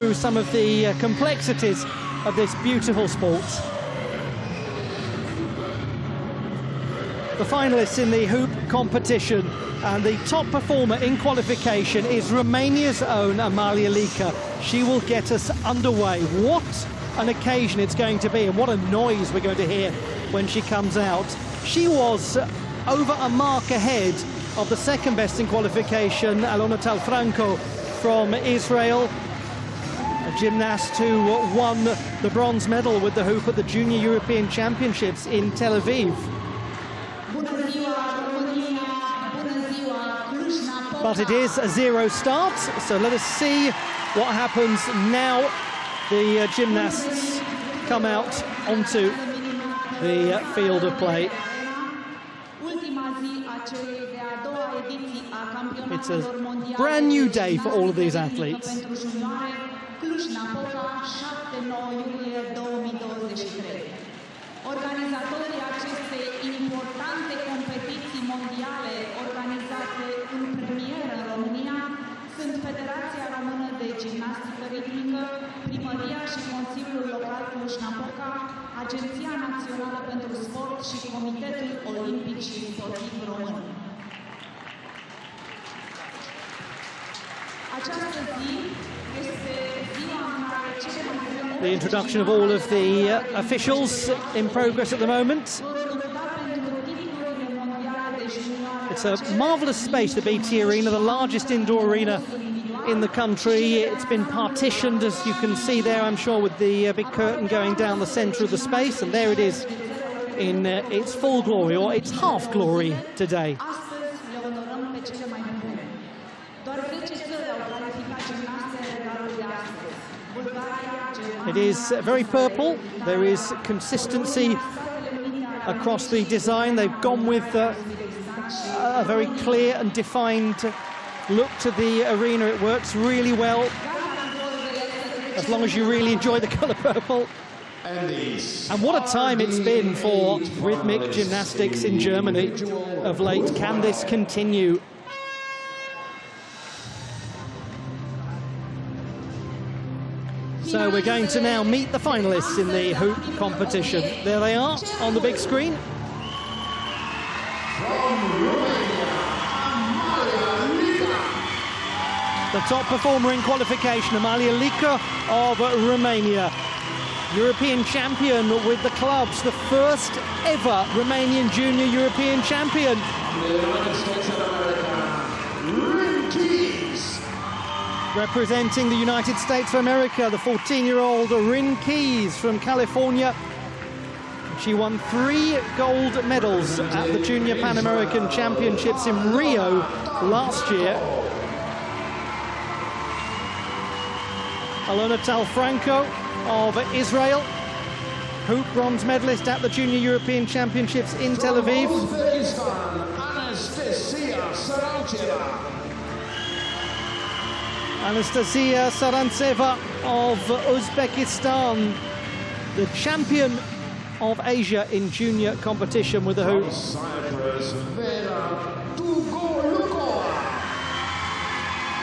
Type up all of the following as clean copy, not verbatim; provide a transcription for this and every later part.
through some of the complexities of this beautiful sport. The finalists in the hoop competition, and the top performer in qualification is Romania's own Amalia Lica. She will get us underway. What an occasion it's going to be, and what a noise we're going to hear when she comes out. She was over a mark ahead of the second best in qualification, Alona Talfranco from Israel, a gymnast who won the bronze medal with the hoop at the Junior European Championships in Tel Aviv. But it is a zero start, so let us see what happens now. The gymnasts come out onto the field of play. It's a brand new day for all of these athletes. Cluj-Napoca, 7-9 iulie 2023. Organizatorii acestei importante competiții mondiale organizate în premieră în România sunt Federația Română de Gimnastică Ritmică, Primăria și Consiliul Local Cluj-Napoca, Agenția Națională pentru Sport și Comitetul Olimpic și Sportiv Român. Această zi este ziua în care cele mai The introduction of all of the officials in progress at the moment. It's a marvellous space, the BT Arena, the largest indoor arena in the country. It's been partitioned, as you can see there, I'm sure, with the big curtain going down the centre of the space, and there it is in its full glory, or its half glory today. It is very purple. There is consistency across the design. They've gone with a very clear and defined look to the arena. It works really well, as long as you really enjoy the colour purple. And what a time it's been for rhythmic gymnastics in Germany of late. Can this continue? So we're going to now meet the finalists in the hoop competition. There they are on the big screen. The top performer in qualification, Amalia Lica of Romania. European champion with the clubs, the first ever Romanian junior European champion. Representing the United States of America, the 14-year-old Rin Keys from California. She won 3 gold medals at the Junior Pan American Championships in Rio last year. Alona Talfranco of Israel, hoop bronze medalist at the Junior European Championships in Tel Aviv. Anastasia Sarantseva of Uzbekistan, the champion of Asia in junior competition with the hoop.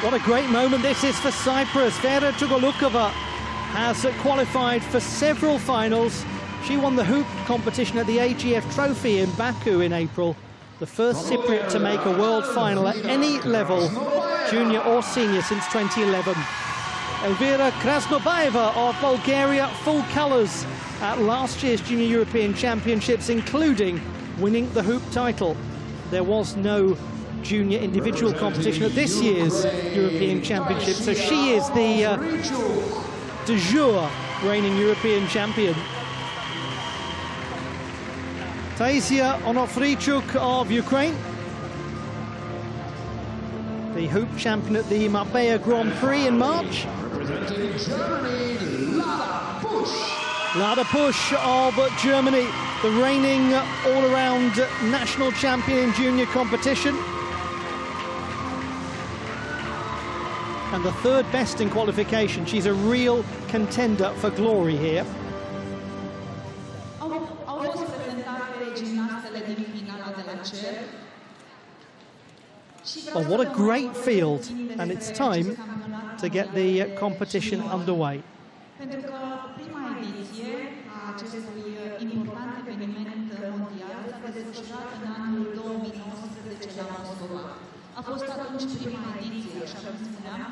What a great moment this is for Cyprus. Vera Tugolukova has qualified for several finals. She won the hoop competition at the AGF Trophy in Baku in April. The first Cypriot to make a world final at any level, junior or senior, since 2011. Elvira Krasnobaeva of Bulgaria, full colours at last year's Junior European Championships, including winning the hoop title. There was no junior individual competition at this year's European Championship, so she is the de jure reigning European champion. Taisia Onofrichuk of Ukraine, the hoop champion at the Marbella Grand Prix in March. Representing Germany, Lada Pusch of Germany, the reigning all-around national champion in junior competition. And the third best in qualification. She's a real contender for glory here. Au fost prezentate gimnastele din finala de la CER Well, what a great field, and it's time to get the competition underway. Pentru că prima ediție a acestui important eveniment mondial s-a desfășurat în anul 2019 la Moscova. A fost atunci prima ediție, așa cum spuneam,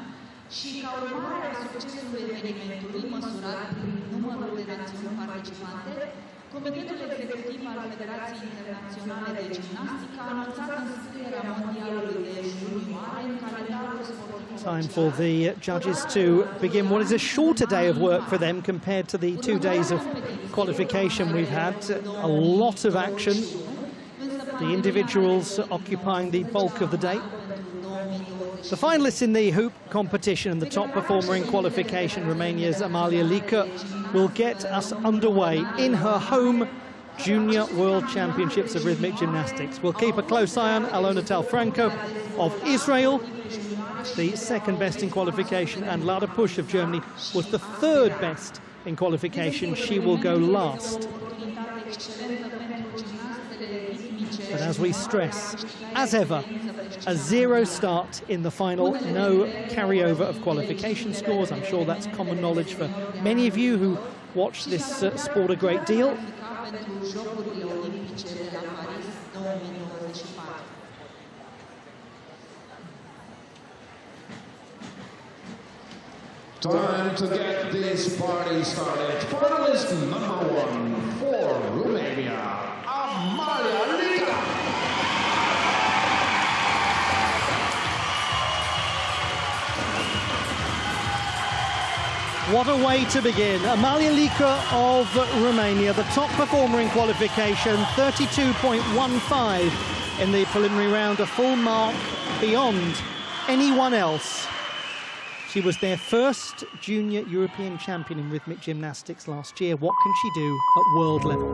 și ca urmare a succesului evenimentului, măsurat prin numărul de națiuni participante, Comitetul Executiv al Federației Internaționale de Gimnastică a anunțat înscrierea mondialului de junioare în calendarul sportiv. Time for the judges to begin what is a shorter day of work for them compared to the 2 days of qualification we've had. A lot of action, the individuals occupying the bulk of the day. The finalists in the hoop competition and the top performer in qualification, Romania's Amalia Lică, will get us underway in her home Junior World Championships of Rhythmic Gymnastics. We'll keep a close eye on Alona Talfranco of Israel, the second best in qualification, and Lada Push of Germany was the third best in qualification. She will go last. But as we stress, as ever, a 0 start in the final, no carryover of qualification scores. I'm sure that's common knowledge for many of you who watch this sport a great deal. Time to get this party started. Finalist number 1 for Romania, Amalia Lică. What a way to begin. Amalia Lică of Romania, the top performer in qualification, 32.15 in the preliminary round, a full mark beyond anyone else. She was their first junior European champion in rhythmic gymnastics last year. What can she do at world level?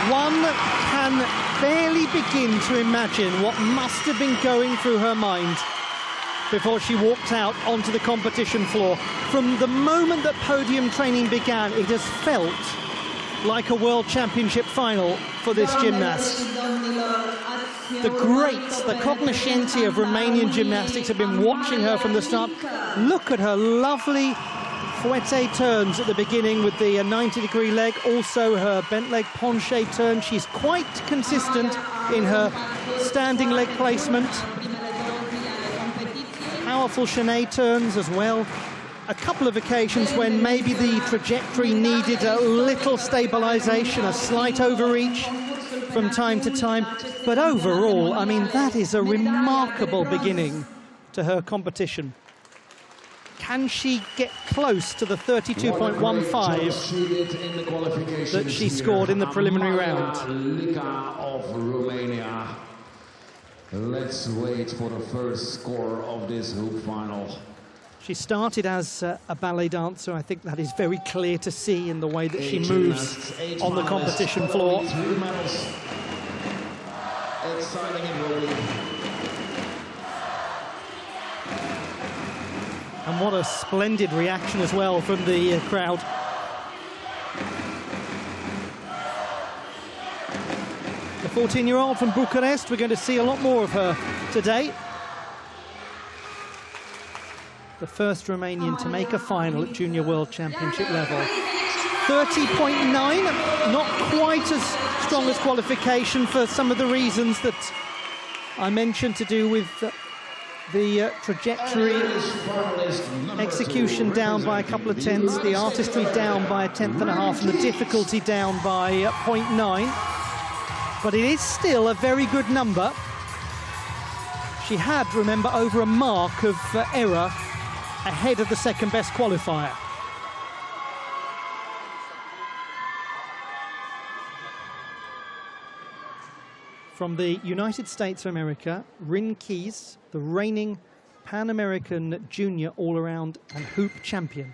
One can barely begin to imagine what must have been going through her mind before she walked out onto the competition floor. From the moment that podium training began, it has felt like a World Championship final for this gymnast. The greats, the cognoscenti of Romanian gymnastics have been watching her from the start. Look at her lovely fouette turns at the beginning with the 90-degree leg, also her bent leg penché turn. She's quite consistent in her standing leg placement. Powerful chaîné turns as well. A couple of occasions when maybe the trajectory needed a little stabilization, a slight overreach from time to time. But overall, I mean, that is a remarkable beginning to her competition. Can she get close to the 32.15 that she scored in the preliminary round? Lică of Romania. Let's wait for the first score of this hoop final. She started as a ballet dancer. I think that is very clear to see in the way that she moves on the competition floor. Exciting and rolling. And what a splendid reaction as well from the crowd. The 14-year-old from Bucharest, we're going to see a lot more of her today. The first Romanian to make a final at Junior World Championship level. 30.9, not quite as strong as qualification for some of the reasons that I mentioned, to do with the trajectory, execution down by a couple of tenths, the artistry down by a tenth and a half, and the difficulty down by 0.9. But it is still a very good number. She had, remember, over a mark of error ahead of the second best qualifier. From the United States of America, Ryn Keys, the reigning Pan-American Junior all-around and hoop champion.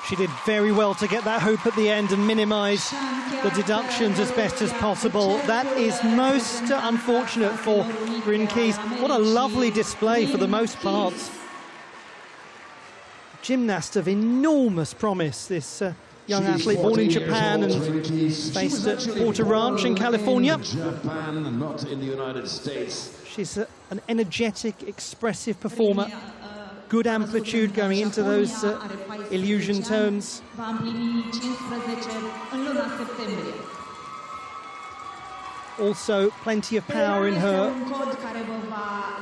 She did very well to get that hoop at the end and minimise the deductions as best as possible. That is most unfortunate for Ryn Keys. What a lovely display for the most part. Gymnast of enormous promise, this young athlete, born in Japan and based at Porter Ranch in California. Japan, not in the United States. She's an energetic, expressive performer. Good amplitude going into those illusion turns. Also plenty of power in her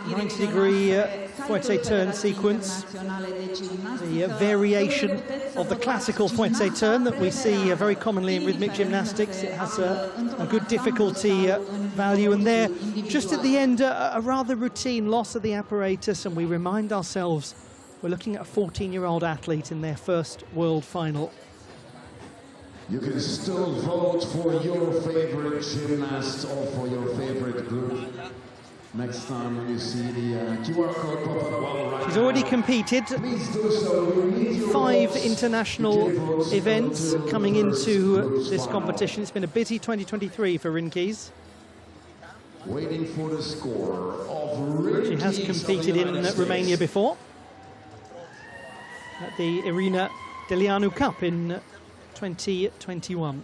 90-degree fouette turn sequence. The variation of the classical fouette turn that we see very commonly in rhythmic gymnastics. It has a good difficulty value, and there, just at the end, a rather routine loss of the apparatus, and we remind ourselves we're looking at a 14-year-old athlete in their first world final. You can still vote for your favorite gymnast or for your favorite group. Next time when you see the QR code pop up while right. She's already competed. Please do so. 5 international events coming into this competition. It's been a busy 2023 for Ryn Keys. Waiting for the score of Ryn She has Keys competed in Romania before, at the Irina Deleanu Cup in 2021.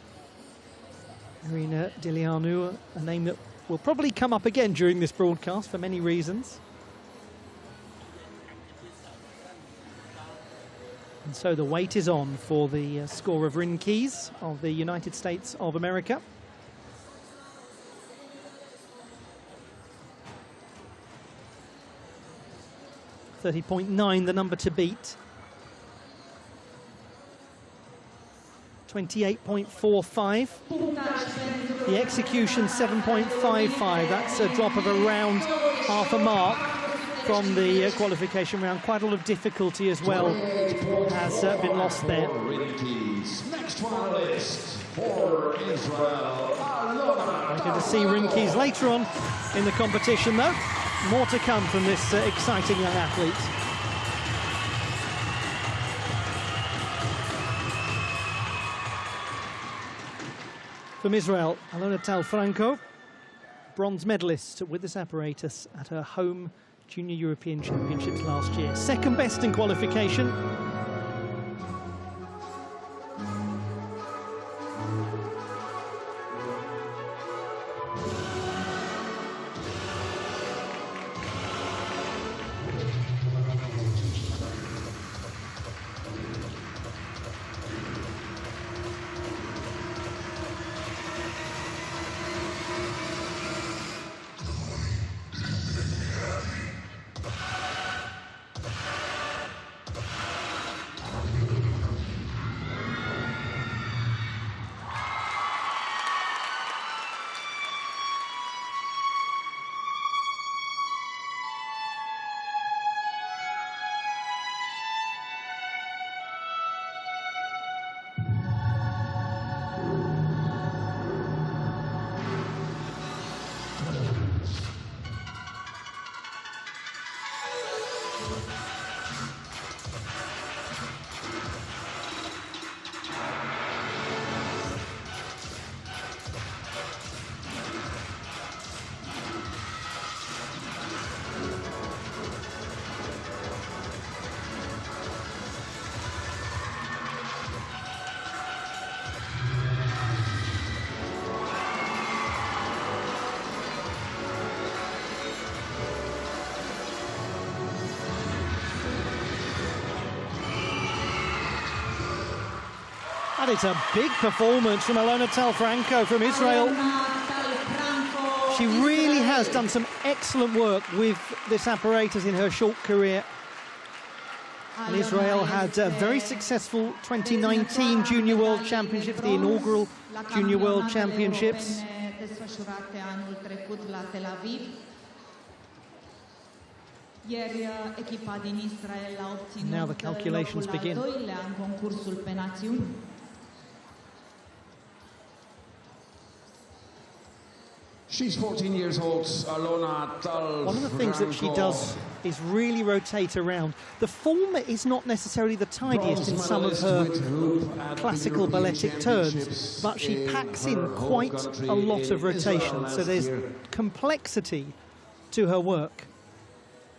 Irina Deleanu, a name that will probably come up again during this broadcast for many reasons. And so the weight is on for the score of Ryn Keys of the United States of America. .9, the number to beat. 28.45. The execution 7.55. That's a drop of around half a mark from the qualification round. Quite a lot of difficulty as well has been lost there. Next finalist for Israel. We're going to see Ryn Keys later on in the competition, though. More to come from this exciting young athlete. From Israel, Alona Tal-Franco, bronze medalist with this apparatus at her home Junior European Championships last year. Second best in qualification. And it's a big performance from Alona Tal-Franco from Israel. She really has done some excellent work with this apparatus in her short career. And Israel had a very successful 2019 Junior World Championships, the inaugural Junior World Championships. Now the calculations begin. She's 14 years old, Alona Tal-Franco. One of the things that she does is really rotate around. The form is not necessarily the tidiest in some of her classical balletic turns, but she packs in quite a lot of rotation, so there's complexity to her work.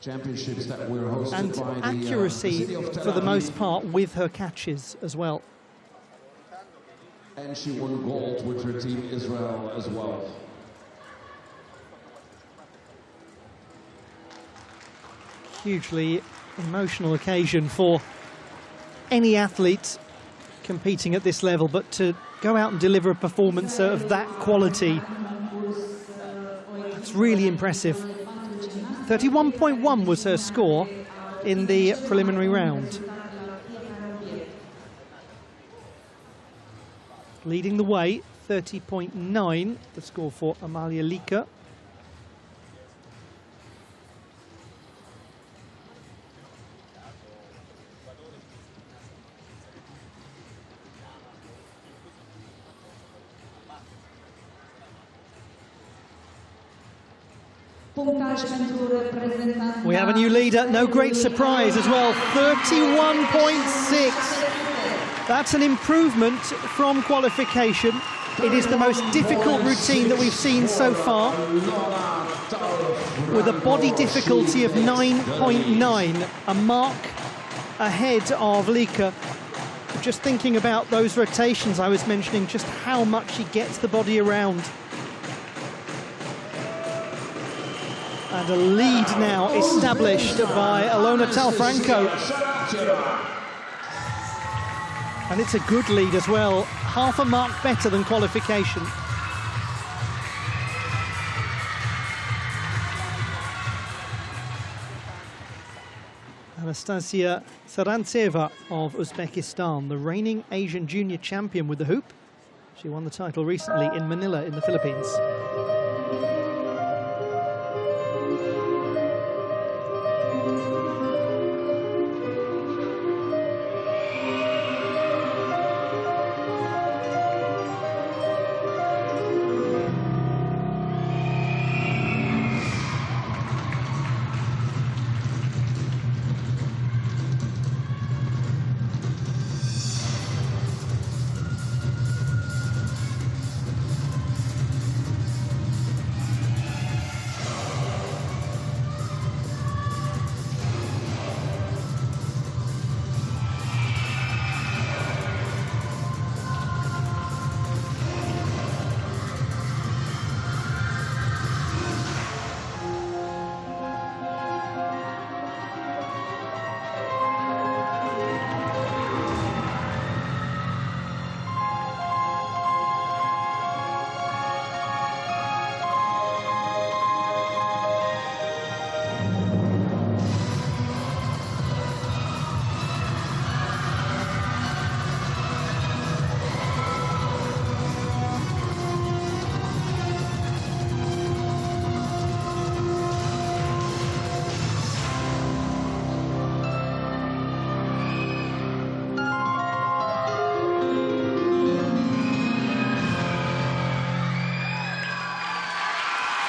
Championships that were hosted and by accuracy the for the most part with her catches as well. And she won gold with her team Israel as well. Hugely emotional occasion for any athlete competing at this level, but to go out and deliver a performance of that quality, it's really impressive. 31.1 was her score in the preliminary round. Leading the way, 30.9, the score for Amalia Lika. We have a new leader, no great surprise as well, 31.6. That's an improvement from qualification. It is the most difficult routine that we've seen so far, with a body difficulty of 9.9, a mark ahead of Lika. Just thinking about those rotations I was mentioning, just how much she gets the body around. And a lead now established by Alona Tal-Franco. And it's a good lead as well, half a mark better than qualification. Anastasia Sarantseva of Uzbekistan, the reigning Asian junior champion with the hoop. She won the title recently in Manila in the Philippines.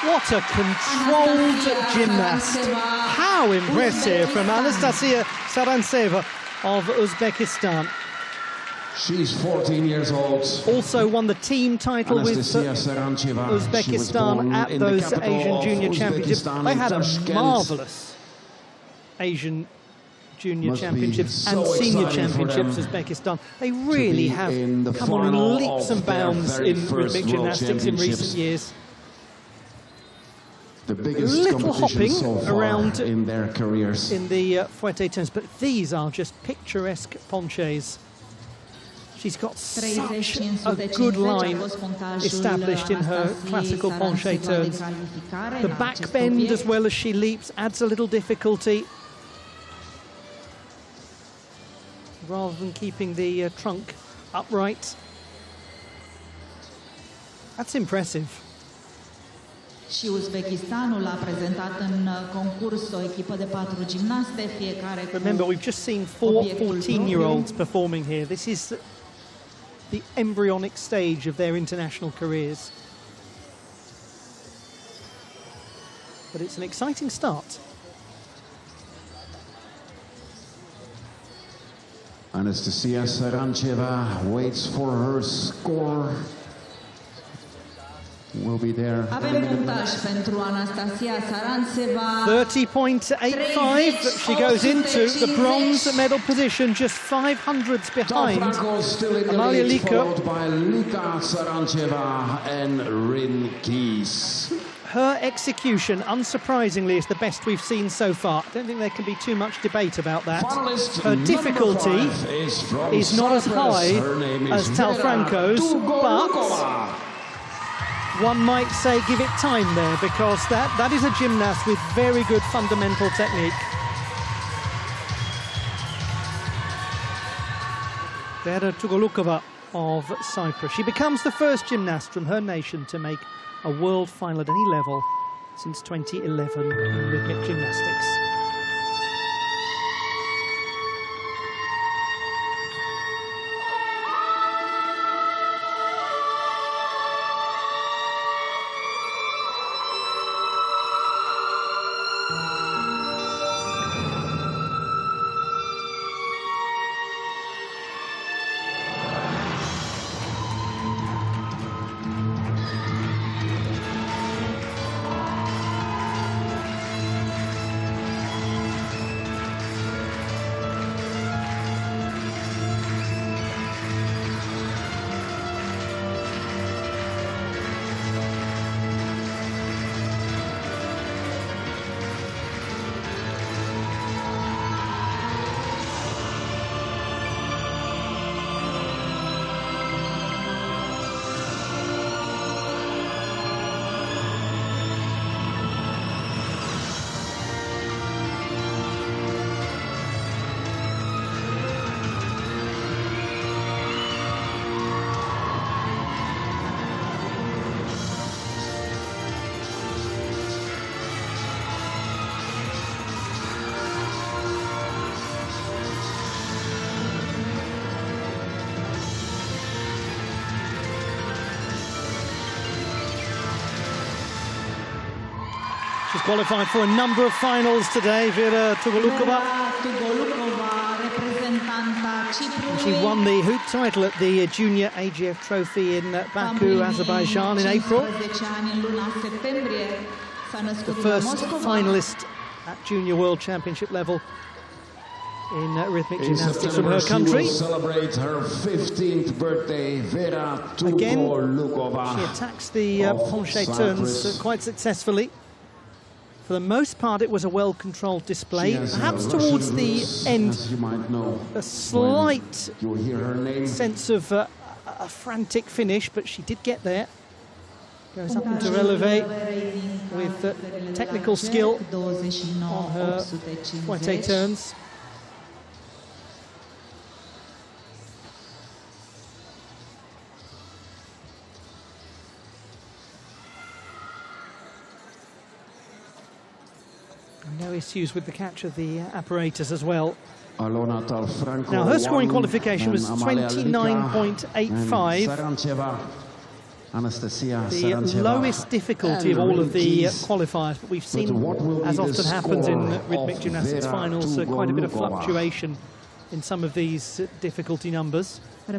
What a controlled gymnast. How impressive from Anastasia Sarantseva of Uzbekistan. She's 14 years old. Also won the team title with Uzbekistan at those Asian Junior Championships. They had a marvellous Asian Junior Championships and Senior Championships, Uzbekistan. They really have come on in leaps and bounds in rhythmic gymnastics in recent years. The biggest little hopping so around in their careers in the fouette turns, but these are just picturesque penchés. She's got such a good line established in her classical penché turns. The back bend, as well as she leaps, adds a little difficulty. Rather than keeping the trunk upright. That's impressive. Și Uzbekistanul a prezentat în concurs o echipă de 4 gimnaste, fiecare cu... Remember, we've just seen 4 14-year-olds performing here. This is the embryonic stage of their international careers. But it's an exciting start. Anastasia Sarantseva waits for her score. Will be there. Avem punctaj pentru Anastasia Sarantseva. 30.85. She goes into the bronze medal position, just 500ths behind Amalia Lika. Followed by Luka Sarantseva and Rin Kies. Her execution, unsurprisingly, is the best we've seen so far. I don't think there can be too much debate about that. Her difficulty is not as high as Talfranco's, but one might say give it time there, because that is a gymnast with very good fundamental technique. Vera Tugolukova of Cyprus. She becomes the first gymnast from her nation to make a world final at any level since 2011 in rhythmic gymnastics. She's qualified for a number of finals today, Vera Tugolukova. She won the hoop title at the Junior AGF Trophy in Baku, Azerbaijan in April. The first finalist at Junior World Championship level in rhythmic gymnastics from her country. She will celebrate her 15th birthday, Vera Again, Tugolukova. she attacks the penché turns quite successfully. For the most part, it was a well-controlled display. Perhaps towards the end, a slight sense of a frantic finish, but she did get there. Goes up into releve with technical skill on her fouette turns. No issues with the catch of the apparatus as well. Now, her scoring qualification was 29.85. the lowest difficulty of all of the qualifiers, but we've seen, as often happens in rhythmic gymnastics finals, quite a bit of fluctuation in some of these difficulty numbers. The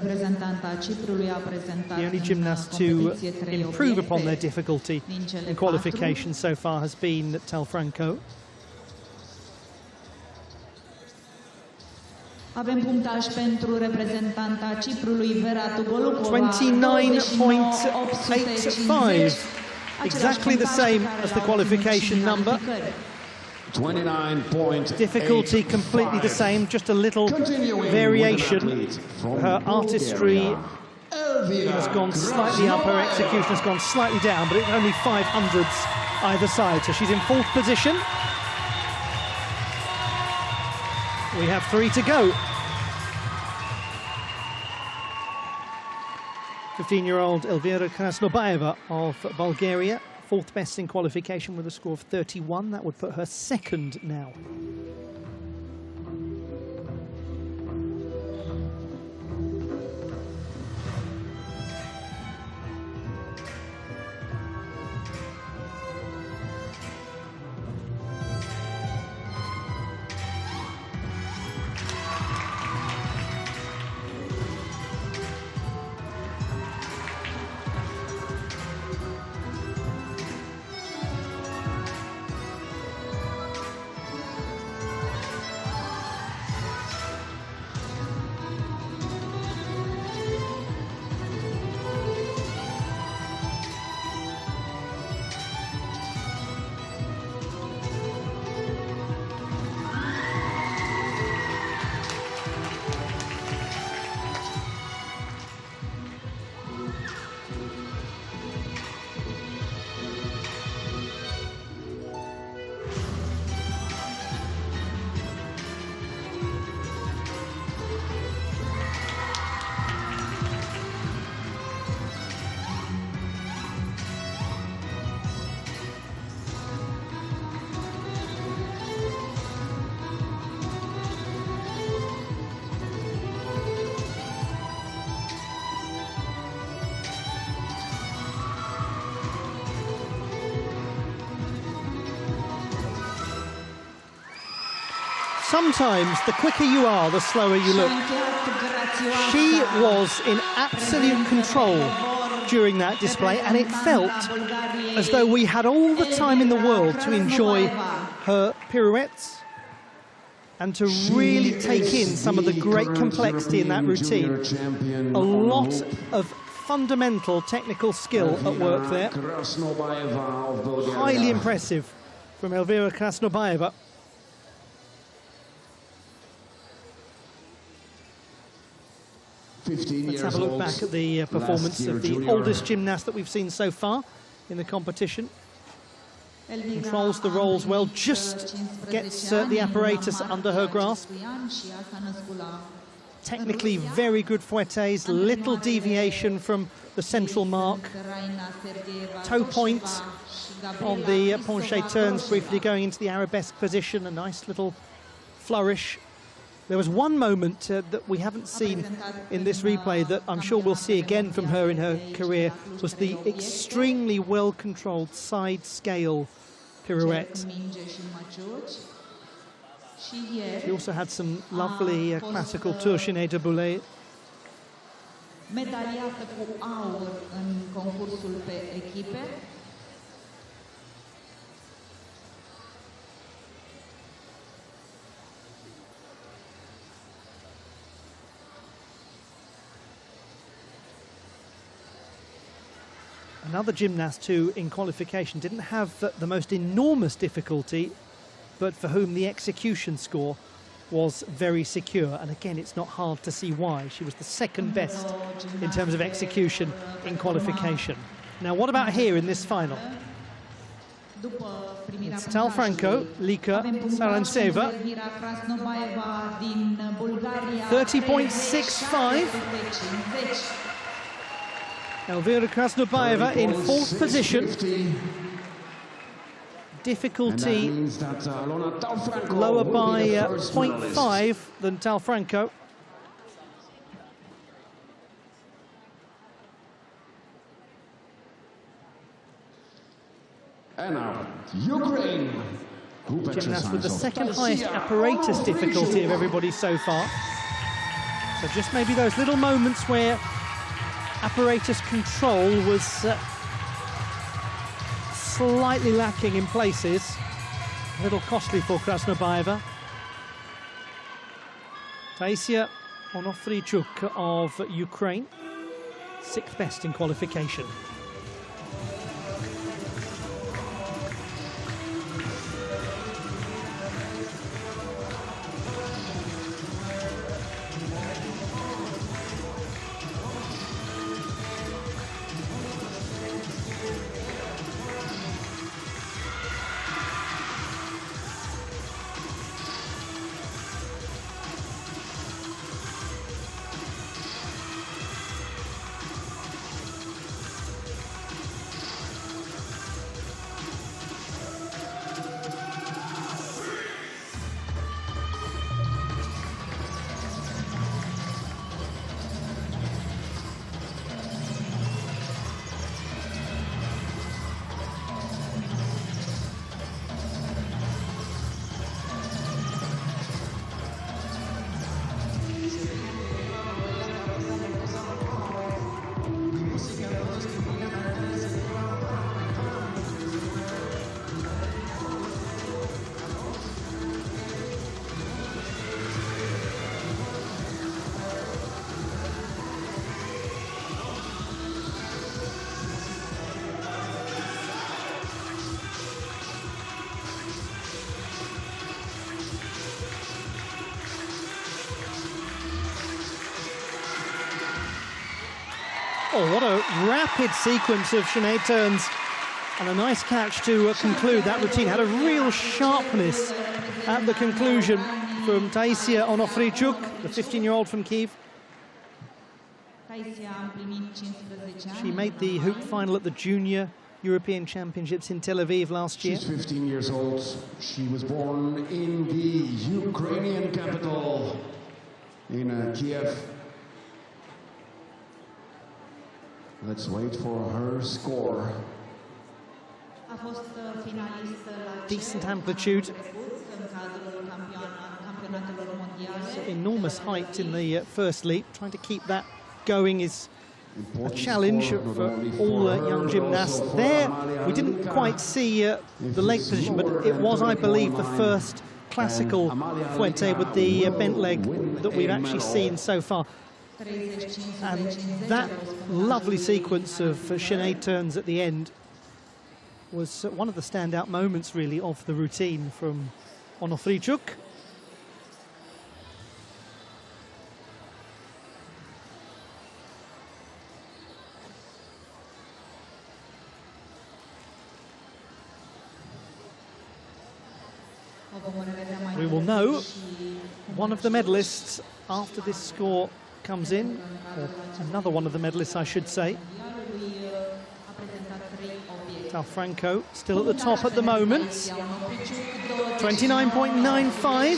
only gymnast to improve upon their difficulty in qualification so far has been Franco. Avem punctaj pentru reprezentanta Ciprului, Vera Tugolucova, 29.85, exactly the same as the qualification number. 29.85. Difficulty completely the same, just a little variation. Her artistry has gone slightly up, her execution has gone slightly down, but it's only 500ths either side. So she's in fourth position. We have 3 to go. 15-year-old Elvira Krasnobaeva of Bulgaria, fourth best in qualification with a score of 31. That would put her second now. Sometimes the quicker you are, the slower you look. She was in absolute control during that display, and it felt as though we had all the time in the world to enjoy her pirouettes and to really take in some of the great complexity in that routine. A lot of fundamental technical skill at work there. Highly impressive from Elvira Krasnobaeva. Let's have a look back at the performance of the oldest gymnast that we've seen so far in the competition. Controls the rolls well, just gets the apparatus under her grasp. Technically very good fouettes, little deviation from the central mark. Toe point on the penché turns, briefly going into the arabesque position, a nice little flourish. There was one moment that we haven't seen in this replay that I'm sure we'll see again from her in her career, was the extremely well-controlled side scale pirouette. She also had some lovely classical tourchiné de boulet. Medaliată cu aur în concursul pe echipe. Another gymnast who, in qualification, didn't have the most enormous difficulty, but for whom the execution score was very secure. And again, it's not hard to see why. She was the second best in terms of execution in qualification. Now, what about here in this final? It's Franco, Lika Sarantseva, 30.65. Elvira Krasnobaeva in fourth position. Difficulty lower by 0.5 than Franco. And now, Ukraine. Gymnast with the second highest apparatus difficulty of everybody so far. So just maybe those little moments where apparatus control was slightly lacking in places. A little costly for Cluj-Napoca. Taisia Onofrichuk of Ukraine, 6th best in qualification. Oh, what a rapid sequence of chaîné turns and a nice catch to conclude that routine. Had a real sharpness at the conclusion from Taisia Onofrichuk, the 15-year-old from Kyiv. She made the hoop final at the Junior European Championships in Tel Aviv last year. She's 15 years old. She was born in the Ukrainian capital, in Kiev. Let's wait for her score. Decent amplitude. Enormous height in the first leap. Trying to keep that going is a challenge for all young gymnasts. There, we didn't quite see the leg position, but it was, I believe, the first classical fuente with the bent leg that we've actually seen so far. And that lovely sequence of chaîné turns at the end was one of the standout moments, really, of the routine from Onofrichuk. We will know one of the medalists after this score comes in, or another one of the medalists, I should say. Franco still at the top at the moment. 29.95.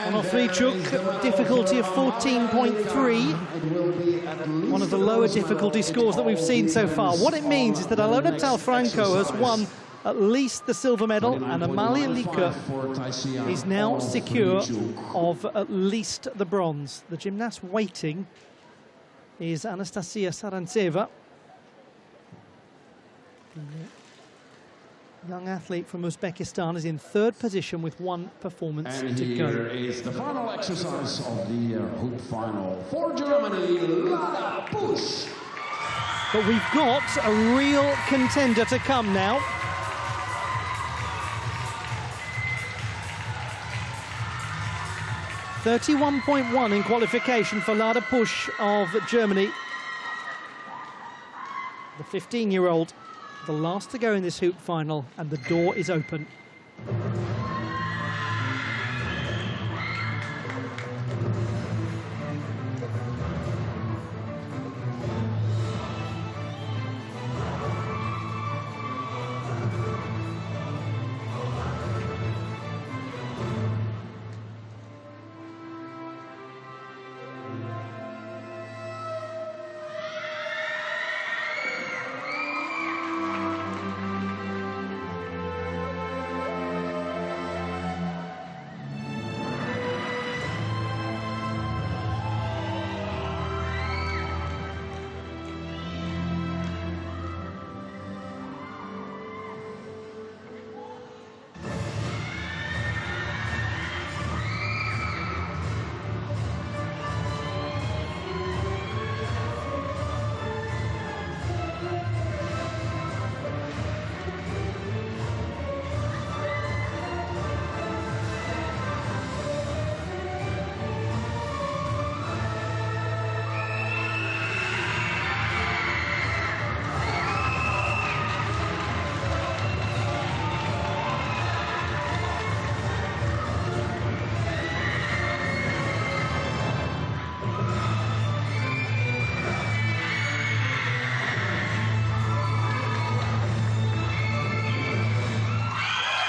Onofrichuk, difficulty of 14.3. One of the lower difficulty scores that we've seen so far. What it means is that Alona Franco has won at least the silver medal, and Amalia Lika is now secure of at least the bronze. The gymnast waiting is Anastasia Sarantseva, the young athlete from Uzbekistan, is in third position with one performance and to go. Here is the final exercise of the hoop final for Germany, Lara Pusch. But we've got a real contender to come now. .31.1 in qualification for Lara Pusch of Germany. The 15-year-old, the last to go in this hoop final, and the door is open.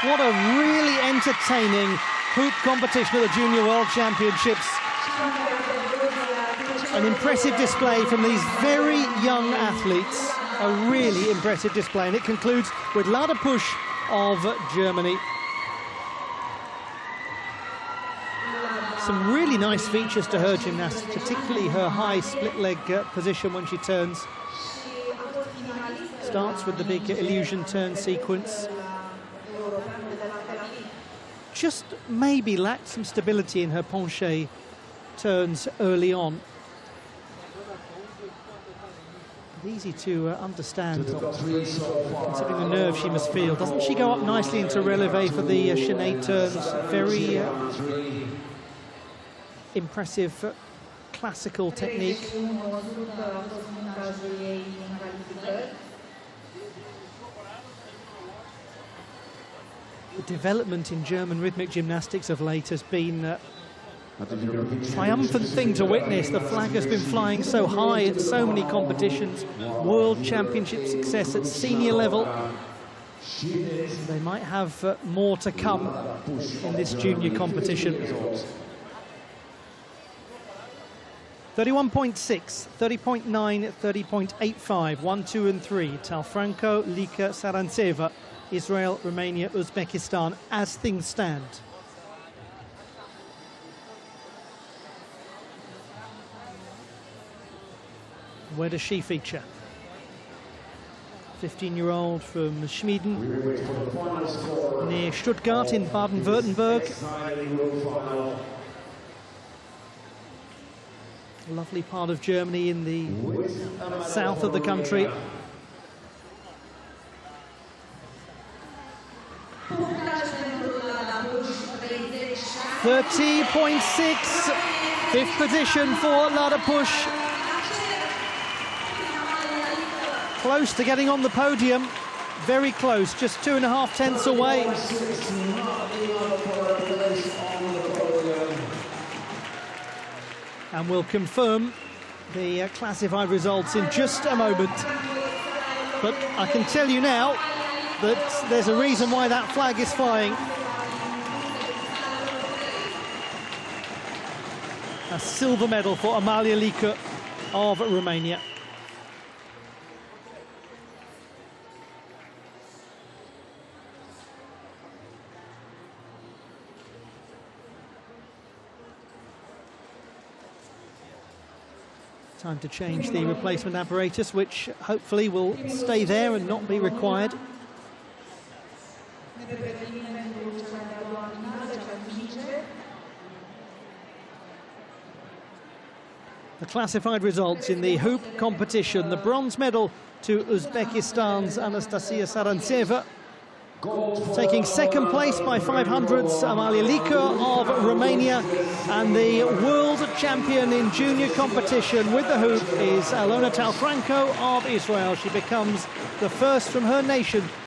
What a really entertaining hoop competition at the Junior World Championships. An impressive display from these very young athletes. A really impressive display. And it concludes with Lada Pusch of Germany. Some really nice features to her gymnastics, particularly her high split leg position when she turns. Starts with the big illusion turn sequence. Just maybe lacked some stability in her penché turns early on. Easy to understand, considering the nerve she must feel. Doesn't she go up nicely into releve for the chaîné turns? Very impressive classical technique. The development in German rhythmic gymnastics of late has been a triumphant thing to witness. The flag has been flying so high at so many competitions. World Championship success at senior level. They might have more to come in this junior competition. 31.6, 30.9, 30.85, 1, 2 and 3. Talfranco, Lika, Sarantseva, Israel, Romania, Uzbekistan, as things stand. Where does she feature? 15-year-old from Schmieden, near Stuttgart in Baden-Württemberg. A lovely part of Germany in the south of the country. .30.6, fifth position for Lada Pusch. Close to getting on the podium, very close, just 2.5 tenths away. And we'll confirm the classified results in just a moment. But I can tell you now that there's a reason why that flag is flying. A silver medal for Amalia Lika of Romania. Time to change the replacement apparatus, which hopefully will stay there and not be required. The classified results in the hoop competition. The bronze medal to Uzbekistan's Anastasia Sarantseva. Taking second place by 500ths, Amalia Lika of Romania. And the world champion in junior competition with the hoop is Alona Talfranco of Israel. She becomes the first from her nation